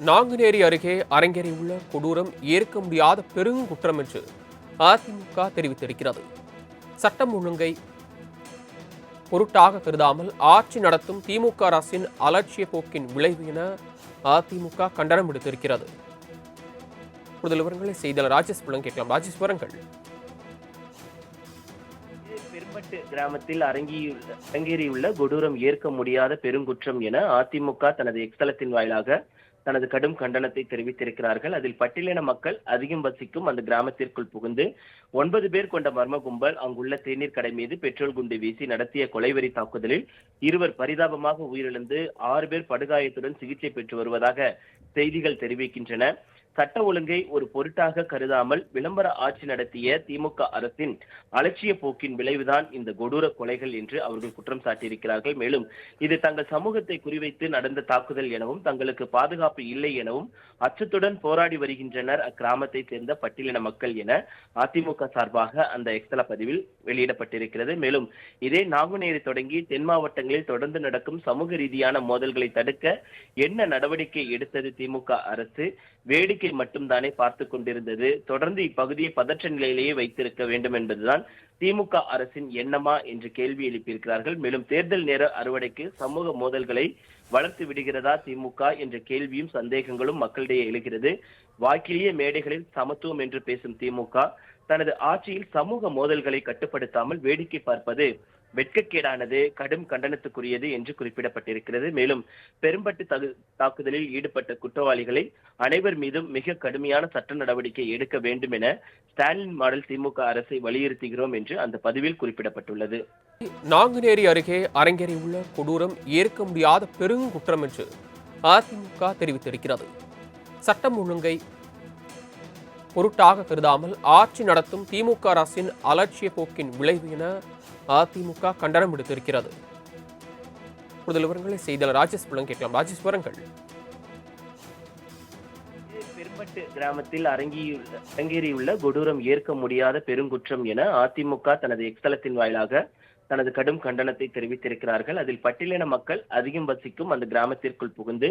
நாங்குநேரி அருகே அரங்கேறியுள்ள கொடூரம் ஏற்க முடியாத பெருங்குற்றம் என்று அதிமுக தெரிவித்திருக்கிறது. சட்டம் ஒழுங்கை பொருட்டாக கருதாமல் ஆட்சி நடத்தும் திமுக அரசின் அலட்சிய போக்கின் விளைவு என அதிமுக கண்டனம் விடுத்திருக்கிறது. கூடுதல் விவரங்களை செய்தியாளர் ராஜேஷ் கேட்கலாம். ராஜேஷ், விவரங்கள். பெரும்பட்டு கிராமத்தில் அரங்கேறியுள்ள கொடூரம் ஏற்க முடியாத பெருங்குற்றம் என அதிமுக தனது எக்ஸ்தலத்தின் வாயிலாக தனது கடும் கண்டனத்தை தெரிவித்திருக்கிறார்கள். அதில் பட்டியலின மக்கள் அதிகம் வசிக்கும் அந்த கிராமத்திற்குள் புகுந்து 9 பேர் கொண்ட மர்ம கும்பல் அங்குள்ள தேநீர் கடை மீது பெட்ரோல் குண்டு வீசி நடத்திய கொலைவெறி தாக்குதலில் 2 பரிதாபமாக உயிரிழந்து 6 பேர் படுகாயத்துடன் சிகிச்சை பெற்று வருவதாக செய்திகள் தெரிவிக்கின்றன. சட்ட ஒழுங்கை ஒரு பொருட்டாக கருதாமல் விளம்பர ஆட்சி நடத்திய திமுக அரசின் அலட்சிய போக்கின் விளைவுதான் இந்த கொடூர கொலைகள் என்று அவர்கள் குற்றம் சாட்டியிருக்கிறார்கள். மேலும் இது தங்கள் சமூகத்தை குறிவைத்து நடந்த தாக்குதல் எனவும் தங்களுக்கு பாதுகாப்பு இல்லை எனவும் அச்சத்துடன் போராடி வருகின்றனர் அக்கிராமத்தை சேர்ந்த பட்டியலின மக்கள் என அதிமுக சார்பாக அந்த எக்ஸ்தல பதிவில் வெளியிடப்பட்டிருக்கிறது. மேலும் இதே நாங்குநேரி தொடங்கி தென் மாவட்டங்களில் தொடர்ந்து நடக்கும் சமூக ரீதியான மோதல்களை தடுக்க என்ன நடவடிக்கை எடுத்தது திமுக அரசு? வேடிக்கை மட்டும்தானே பார்த்து கொண்டிருந்தது? தொடர்ந்து இப்பகுதியை பதற்ற நிலையிலேயே வைத்திருக்க வேண்டும் என்பதுதான் திமுக அரசின் எண்ணமா என்று கேள்வி எழுப்பியிருக்கிறார்கள். மேலும் தேர்தல் நேர அறுவடைக்கு சமூக மோதல்களை வளர்த்து விடுகிறதா திமுக என்ற கேள்வியும் சந்தேகங்களும் மக்களிடையே எழுகிறது. வாக்கிலேயே மேடைகளில் சமத்துவம் என்று பேசும் திமுக தனது ஆட்சியில் சமூக மோதல்களை கட்டுப்படுத்தாமல் வேடிக்கை பார்ப்பது வெட்கக்கேடானது, கடும் கண்டனத்துக்குரியது என்று குறிப்பிடப்பட்டிருக்கிறது. மேலும் பெரும்பட்டு தாக்குதலில் ஈடுபட்ட குற்றவாளிகளை அனைவர் மீதும் மிக கடுமையான சட்ட நடவடிக்கை எடுக்க வேண்டும் என ஸ்டாலின் மாடல் திமுக அரசை வலியுறுத்துகிறோம் என்று அந்த பதிவில் குறிப்பிடப்பட்டுள்ளது. நாங்குநேரி அருகே அரங்கேறியுள்ள கொடூரம் ஏற்க முடியாத பெருங்குற்றம் என்று அதிமுக தெரிவித்திருக்கிறது. சட்டம் ஒழுங்கை பொருட்டாக கருதாமல் ஆட்சி நடத்தும் திமுக அரசின் அலட்சிய போக்கின் விளைவு என அதிமுக கண்டனம் விடுத்திருக்கிறது. கூடுதல் விவரங்களை செய்தியாளர் ராஜேஷ் கேட்கலாம். ராஜேஷ், விவரங்கள். பெரும்பட்டு கிராமத்தில் அரங்கேறியுள்ள கொடூரம் ஏற்க முடியாத பெருங்குற்றம் என அதிமுக தனது எக்ஸ்தலத்தின் வாயிலாக தனது கடும் கண்டனத்தை தெரிவித்திருக்கிறார்கள். அதில் பட்டியலின மக்கள் அதிகம் வசிக்கும் அந்த கிராமத்திற்குள் புகுந்து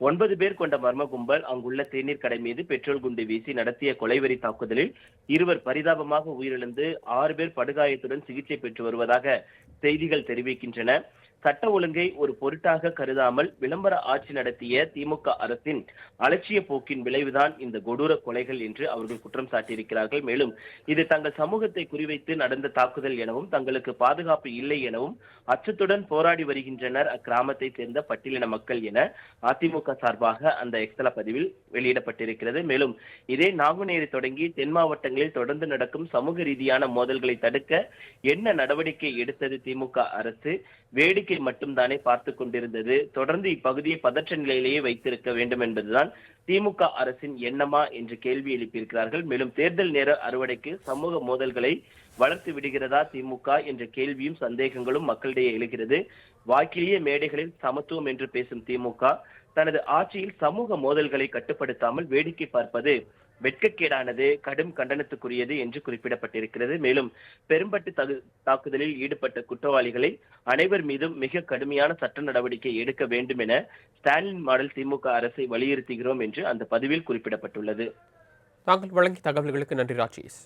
9 பேர் கொண்ட மர்ம கும்பல் அங்குள்ள தேநீர் கடை மீது பெட்ரோல் குண்டு வீசி நடத்திய கொலைவெறி தாக்குதலில் 2 பரிதாபமாக உயிரிழந்து 6 பேர் படுகாயத்துடன் சிகிச்சை பெற்று வருவதாக செய்திகள் தெரிவிக்கின்றன. சட்ட ஒழுங்கை ஒரு பொருட்டாக கருதாமல் விளம்பர ஆட்சி நடத்திய திமுக அரசின் அலட்சிய போக்கின் விளைவுதான் இந்த கொடூர கொலைகள் என்று அவர்கள் குற்றம் சாட்டியிருக்கிறார்கள். மேலும் இது தங்கள் சமூகத்தை குறிவைத்து நடந்த தாக்குதல் எனவும் தங்களுக்கு பாதுகாப்பு இல்லை எனவும் அச்சத்துடன் போராடி வருகின்றனர் அக்கிராமத்தை சேர்ந்த பட்டியலின மக்கள் என அதிமுக சார்பாக அந்த எக்ஸ்தல பதிவில் வெளியிடப்பட்டிருக்கிறது. மேலும் இதே நாங்குநேரி தொடங்கி தென் மாவட்டங்களில் தொடர்ந்து நடக்கும் சமூக ரீதியான மோதல்களை தடுக்க என்ன நடவடிக்கை எடுத்தது திமுக அரசு? வேடிக்கை மட்டும்தானே பார்த்து கொண்டிருந்தது? தொடர்ந்து இப்பகுதியை பதற்ற நிலையிலேயே வைத்திருக்க வேண்டும் என்பதுதான் திமுக அரசின் எண்ணமா என்று கேள்வி எழுப்பியிருக்கிறார்கள். மேலும் தேர்தல் நேர அறுவடைக்கு சமூக மோதல்களை வளர்த்து விடுகிறதா திமுக என்ற கேள்வியும் சந்தேகங்களும் மக்களிடையே எழுகிறது. வாக்கிலேயே மேடைகளில் சமத்துவம் என்று பேசும் திமுக தனது ஆட்சியில் சமூக மோதல்களை கட்டுப்படுத்தாமல் வேடிக்கை பார்ப்பது வெட்கக்கேடானது, கடும் கண்டனத்துக்குரியது என்று குறிப்பிடப்பட்டிருக்கிறது. மேலும் பெரும்பட்டு தாக்குதலில் ஈடுபட்ட குற்றவாளிகளை அனைவர் மீதும் மிக கடுமையான சட்ட நடவடிக்கை எடுக்க வேண்டும் என ஸ்டாலின் மாடல் திமுக அரசை வலியுறுத்துகிறோம் என்று அந்த பதிவில் குறிப்பிடப்பட்டுள்ளது. தாங்கள் வழங்கிய தகவல்களுக்கு நன்றி ராஜேஷ்.